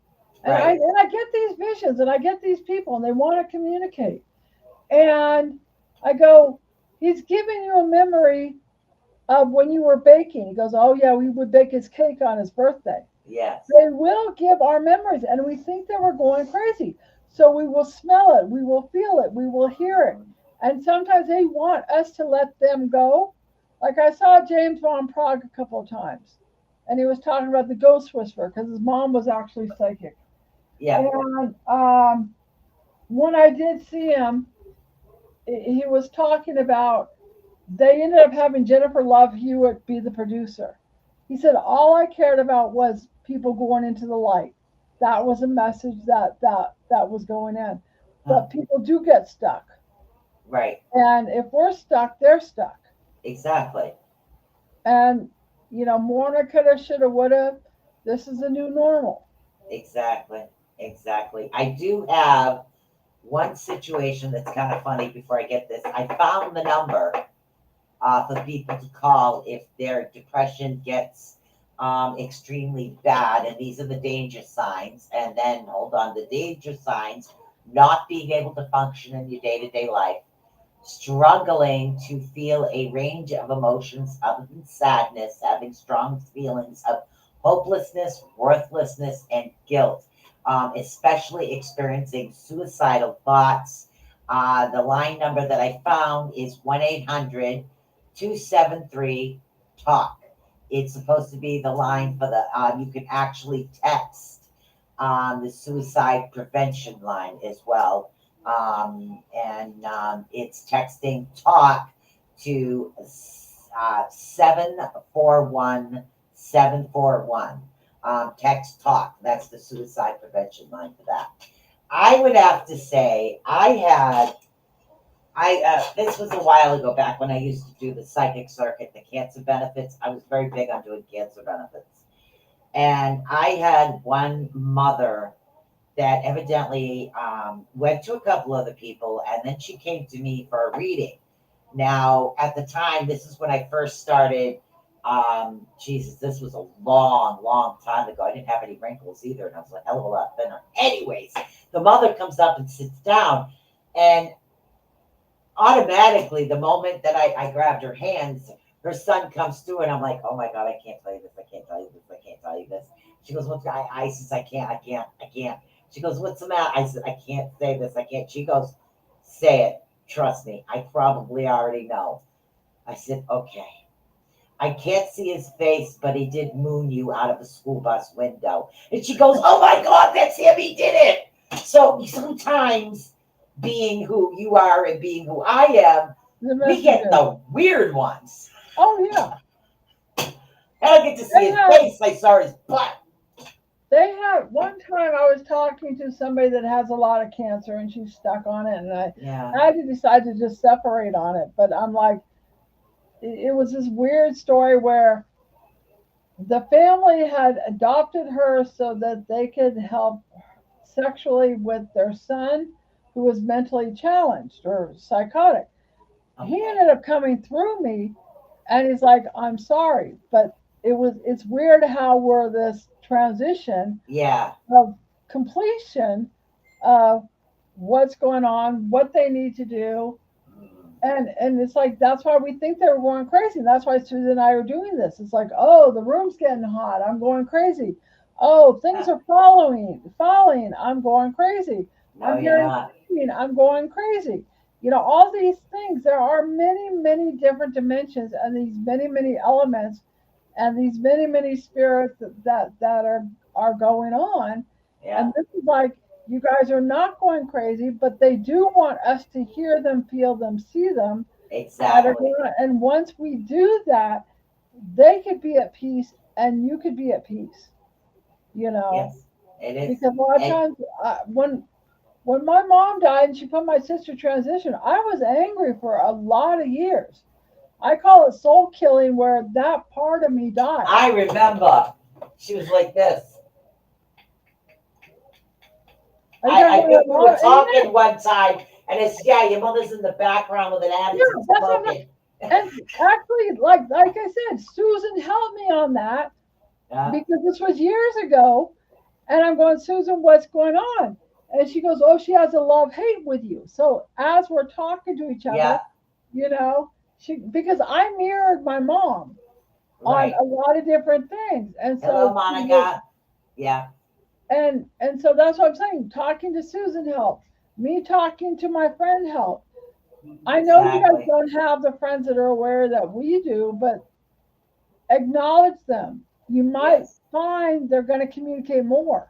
Right. and I get these visions and I get these people and they want to communicate, and I go, he's giving you a memory of when you were baking. He goes, oh yeah, we would bake his cake on his birthday. Yes. They will give our memories, and we think that we're going crazy. So we will smell it, we will feel it, we will hear it. And sometimes they want us to let them go. Like I saw James Von Prague a couple of times, and he was talking about the ghost whisperer because his mom was actually psychic. Yeah. And when I did see him, he was talking about they ended up having Jennifer Love Hewitt be the producer. He said all I cared about was people going into the light. That was a message that was going in. Huh. But people do get stuck. Right. And if we're stuck, they're stuck. Exactly. And mourner coulda, shoulda, woulda. This is the new normal. Exactly. Exactly. I do have one situation that's kind of funny before I get this. I found the number for people to call if their depression gets extremely bad. And these are the danger signs. And then, hold on, the danger signs: not being able to function in your day to day life, struggling to feel a range of emotions other than sadness, having strong feelings of hopelessness, worthlessness, and guilt, especially experiencing suicidal thoughts. The line number that I found is 1-800-273 TALK. It's supposed to be the line for you can actually text the suicide prevention line as well. And it's texting talk to 741-741. Text talk. That's the suicide prevention line for that. I would have to say this was a while ago back when I used to do the psychic circuit, the cancer benefits. I was very big on doing cancer benefits. And I had one mother that evidently went to a couple other people, and then she came to me for a reading. Now, at the time, this is when I first started. Jesus, this was a long, long time ago. I didn't have any wrinkles either, and I was a hell of a lot thinner. Anyways, the mother comes up and sits down, and automatically, the moment that I grabbed her hands, her son comes through, and I'm like, oh my God, I can't tell you this. I can't tell you this. I can't tell you this. She goes, what's I says, I can't. She goes, what's the matter? I said, I can't say this. I can't. She goes, say it. Trust me. I probably already know. I said, okay. I can't see his face, but he did moon you out of a school bus window. And she goes, oh my God, that's him. He did it. So sometimes being who you are and being who I am, The we get messenger. the weird ones. Oh yeah. I don't get to see They his have face. I saw his butt. they have one time I was talking to somebody that has a lot of cancer and she's stuck on it, and Yeah. I had to decide to just separate on it. But I'm like, it was this weird story where the family had adopted her so that they could help sexually with their son who was mentally challenged or psychotic. He Okay. ended up coming through me, and he's like, I'm sorry, but it's weird how we're this transition Yeah. of completion of what's going on, what they need to do. Mm. And it's like that's why we think they're going crazy. That's why Susan and I are doing this. It's like, oh, the room's getting hot. I'm going crazy. Oh, things are falling. I'm going crazy. No, I'm you're hearing not. screaming. I'm going crazy. All these things. There are many, many different dimensions and these many, many elements and these many, many spirits that are going on. Yeah. And this is like you guys are not going crazy, but they do want us to hear them, feel them, see them. Exactly. And once we do that, they could be at peace and you could be at peace, you know, Yes. It is. because a lot of And times when When my mom died and she put my sister transition, I was angry for a lot of years. I call it soul killing, where that part of me died. I remember she was like this. I think we were talking one time, and it's your mother's in the background with an attitude that's what smoking. and actually, like I said, Susan helped me on that Yeah, because this was years ago. And I'm going, Susan, what's going on? And she goes, oh, she has a love hate with you. So as we're talking to each yeah, other, you know, because I mirrored my mom on right. a lot of different things. And Hello, so Monica. Yeah, and so that's what I'm saying. Talking to Susan helped. Me talking to my friend helped. I know you guys exactly. don't have the friends that are aware that we do, but acknowledge them. You might Yes. find they're going to communicate more.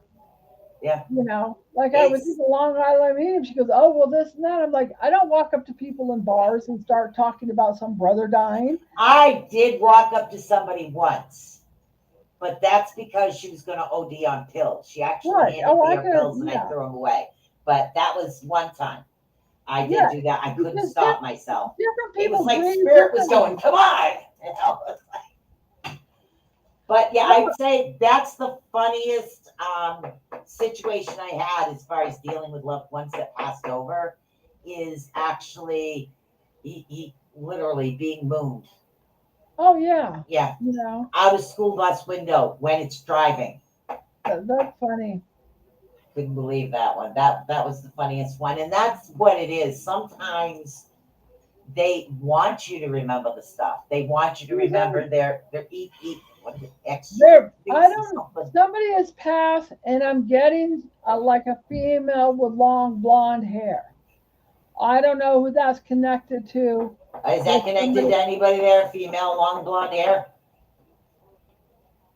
Yeah. Like I was It's in the Long Island meeting. She goes, oh, well, this and that. I'm like, I don't walk up to people in bars and start talking about some brother dying. I did walk up to somebody once, but that's because she was going to OD on pills. She actually Right. handed Oh, me I her can, pills and I yeah. threw them away. But that was one time. I did Yeah. do that. I couldn't Because stop myself. different It was people like grieve spirit was going, differently. come on. But yeah, No, I'd say that's the funniest situation I had as far as dealing with loved ones that passed over is actually he literally being mooned. oh, yeah. Yeah, You know, out of school bus window when it's driving. that's funny. Couldn't believe that one. That was the funniest one, and that's what it is. Sometimes they want you to remember the stuff. They want you to remember their eat what is it, extra I piece of don't, something. somebody has passed and I'm getting like a female with long blonde hair. I don't know who that's connected to. Is that There's connected somebody, to anybody there? Female, long blonde hair?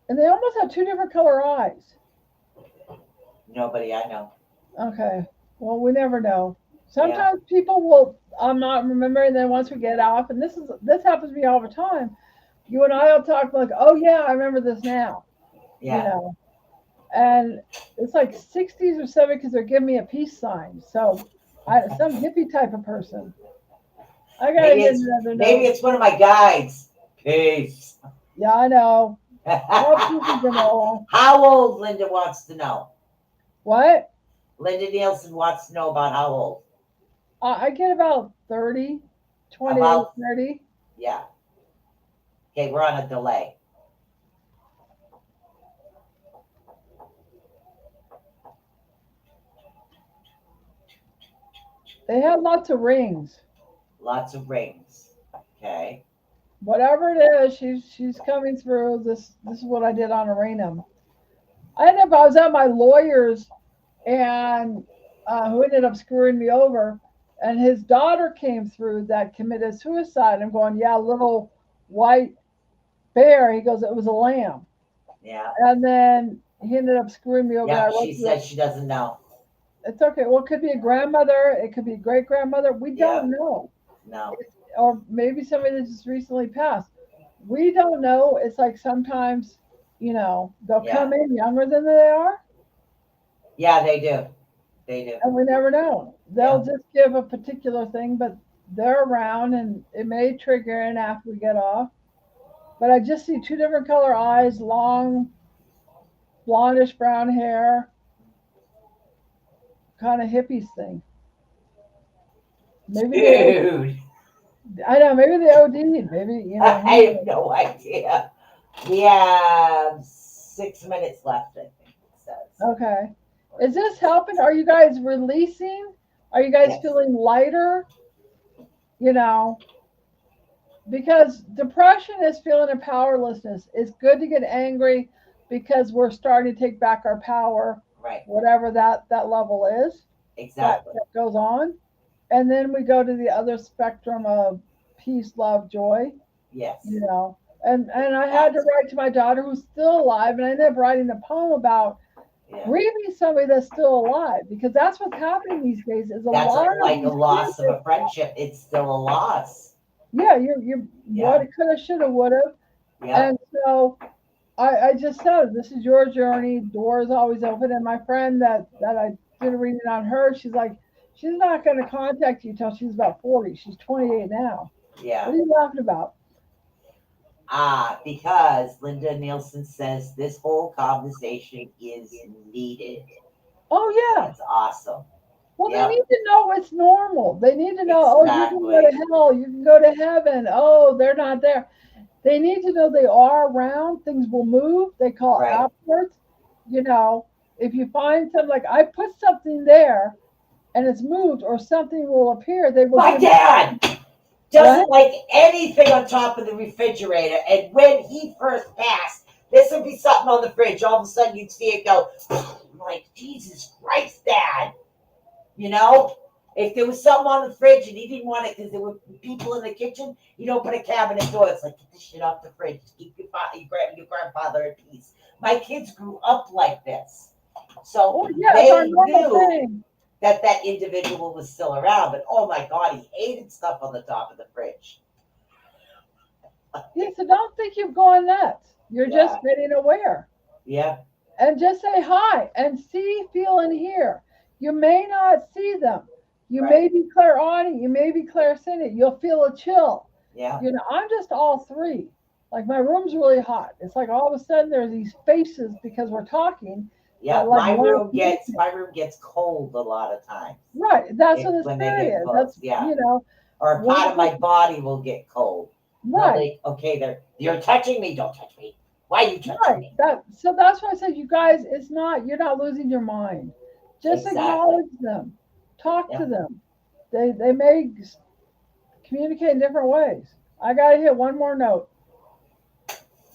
and they almost have two different color eyes. Nobody I know. Okay. Well, we never know. Yeah, Sometimes people will. I'm not remembering. Then once we get off, and this happens to me all the time. You and I will talk like, oh yeah, I remember this now. You yeah. know, and it's like 60s or 70s because they're giving me a peace sign. So some hippie type of person. I gotta Maybe get it's another maybe note. it's one of my guides. Peace. Yeah, I know. All peace is vanilla. How old Linda wants to know? What? Linda Nielsen wants to know about how old. I get about 30, 28, About 30. yeah. Okay, we're on a delay. They have lots of rings. Lots of rings. Okay. Whatever it is, she's coming through. This is what I did on Arenum. I was at my lawyer's and who ended up screwing me over, and his daughter came through that committed suicide. I'm going, yeah, little white bear. He goes, it was a lamb, Yeah. and then he ended up screwing me over. And I Yep. wrote She to the, says she doesn't know. it's okay. Well, it could be a grandmother. It could be a great grandmother. We don't Yep. know. No. Or maybe somebody that just recently passed. We don't know. It's like sometimes, they'll Yeah. come in younger than they are, Yeah, they do. They do. and we never know. They'll Yeah. just give a particular thing, but they're around, and it may trigger in after we get off. But I just see two different color eyes, long, blondish brown hair, kind of hippies thing. Maybe Dude. I know, maybe they OD'd. Maybe, I have no idea. We have 6 minutes left, I think it says. okay. Is this helping? Are you guys releasing? Are you guys Yes. feeling lighter? You know, because depression is feeling of powerlessness. It's good to get angry because we're starting to take back our power, Right. whatever that level is Exactly. that goes on. And then we go to the other spectrum of peace, love, joy, Yes. And I had to write to my daughter who's still alive, and I ended up writing a poem about Yeah. grieving somebody that's still alive, because that's what's happening these days is a That's lot of like a these loss of kids, a friendship. It's still a loss. yeah, you're Yeah. what it could have, should have, would have. Yeah. And so I just said, this is your journey. Door is always open. And my friend that I did a reading on her. She's like, she's not going to contact you till she's about 40. She's 28 now. Yeah. What are you laughing about? Because Linda Nielsen says this whole conversation is needed. Oh, yeah. That's awesome. Well, they Yep. need to know it's normal. They need to know, oh, you can go Exactly. to hell, you can go to heaven. Oh, they're not there. They need to know they are around. Things will move. They call Right. afterwards. You know, if you find something like I put something there and it's moved or something will appear, they will My give dad what? doesn't like anything on top of the refrigerator. And when he first passed, this would be something on the fridge. All of a sudden, you'd see it go. I'm like, Jesus Christ, Dad. You know, if there was something on the fridge and he didn't want it because there were people in the kitchen, he'd open a cabinet door. It's like, get this shit off the fridge. Keep your grandfather in peace. My kids grew up like this. So Oh, yeah, it's our they normal knew thing. that individual was still around. But oh my God, he hated stuff on the top of the fridge. Yeah, so don't think you've gone nuts. You're Yeah. just getting aware. Yeah. And just say hi and see, feel, and hear. You may not see them. You Right. may be clairaudient. You may be clairsentient. You'll feel a chill. Yeah. You know, I'm just all three. Like my room's really hot. It's like all of a sudden there's these faces because we're talking. Yeah. That like My room want gets cold a lot of times. right. That's what the When they spirit get is. close. That's Yeah. Or a one part of my thing- body will get cold. right. You're touching me. Don't touch me. Why are you touching Right. me? That's why I said you guys, it's not you're not losing your mind. Just Exactly. acknowledge them. Talk Yeah. to them. They may communicate in different ways. I gotta hit one more note.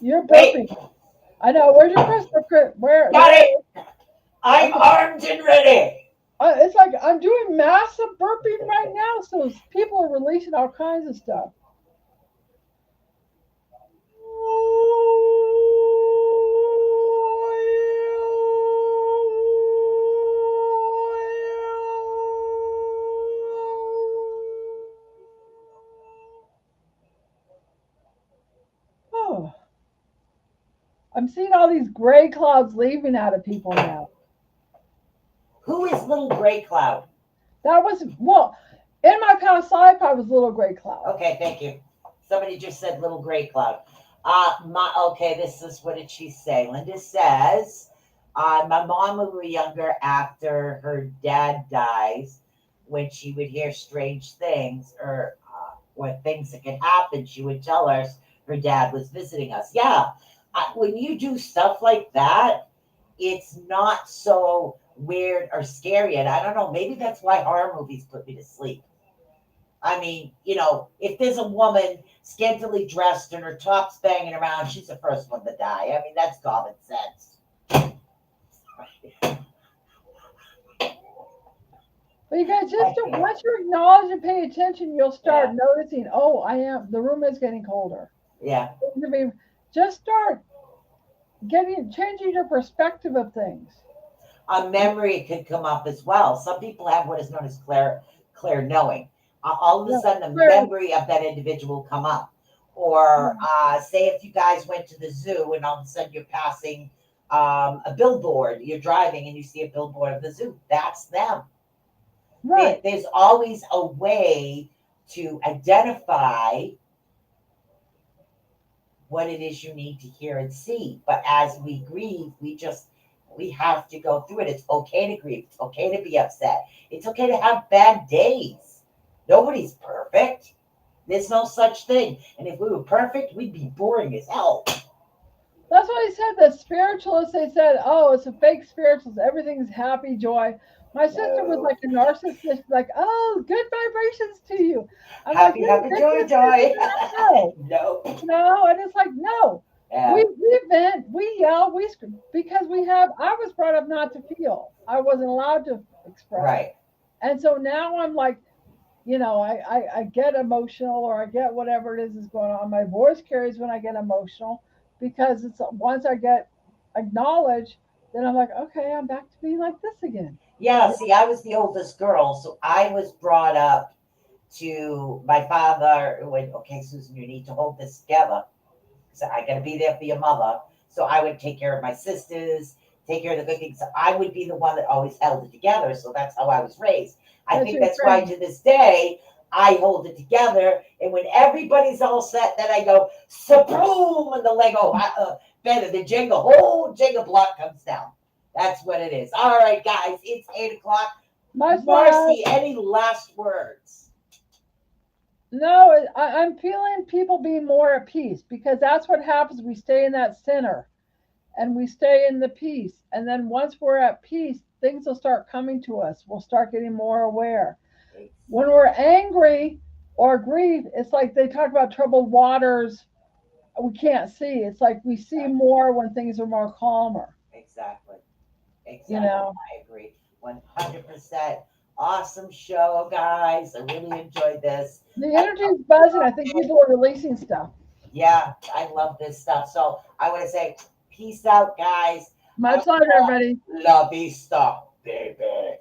You're Wait. burping. I know. Where's your crystal? Where? Got it. I'm armed and ready. It's like I'm doing massive burping right now, so people are releasing all kinds of stuff. Oh, I'm seeing all these gray clouds leaving out of people now. Who is little gray cloud? That was well in my past life. I was little gray cloud. Okay, thank you. Somebody just said little gray cloud. This is what did she say? Linda says, my mom when we were younger, after her dad dies, when she would hear strange things or things that could happen, she would tell us her dad was visiting us. Yeah, when you do stuff like that, it's not so weird or scary. And I don't know, maybe that's why horror movies put me to sleep. I mean, if there's a woman scantily dressed and her top's banging around, she's the first one to die. I mean, that's common sense. But you guys once you acknowledge and pay attention, you'll start noticing. Oh, the room is getting colder. Yeah. Just start changing your perspective of things. A memory could come up as well. Some people have what is known as clear knowing. All of a sudden, a memory of that individual come up. Or say if you guys went to the zoo and all of a sudden you're passing a billboard, you're driving and you see a billboard of the zoo. That's them. Right. There's always a way to identify what it is you need to hear and see. But as we grieve, we have to go through it. It's okay to grieve. It's okay to be upset. It's okay to have bad days. Nobody's perfect. There's no such thing. And if we were perfect, we'd be boring as hell. That's what I said. The spiritualists, they said, oh, it's a fake spiritualist. Everything's happy, joy. My sister was like a narcissist, like, oh, good vibrations to you. I'm happy, like, joy. No. No, and it's like, no. Yeah. We vent, we yell, we scream because I was brought up not to feel. I wasn't allowed to express. Right. And so now I'm like, I get emotional or I get whatever it is going on. My voice carries when I get emotional because it's once I get acknowledged, then I'm like, okay, I'm back to being like this again. Yeah, see, I was the oldest girl, so I was brought up to my father went, okay, Susan, you need to hold this together. So I got to be there for your mother. So I would take care of my sisters, take care of the cooking. So I would be the one that always held it together. So that's how I was raised. I That's think your that's why friend. to this day I hold it together. And when everybody's all set, then I go supreme, and the Lego bed of the Jenga, whole Jenga block comes down. That's what it is. All right, guys, it's 8 o'clock. Much love. Marcy, any last words? No, I'm feeling people being more at peace, because that's what happens. We stay in that center and we stay in the peace. And then once we're at peace, things will start coming to us. We'll start getting more aware. When we're angry or grief, it's like they talk about troubled waters we can't see. It's like we see more when things are more calmer. Exactly. Exactly. You know, I agree. 100%. Awesome show, guys. I really enjoyed this. the energy's buzzing. I think people are releasing stuff. Yeah, I love this stuff. So I want to say, peace out, guys. Much love, everybody. La vista, baby.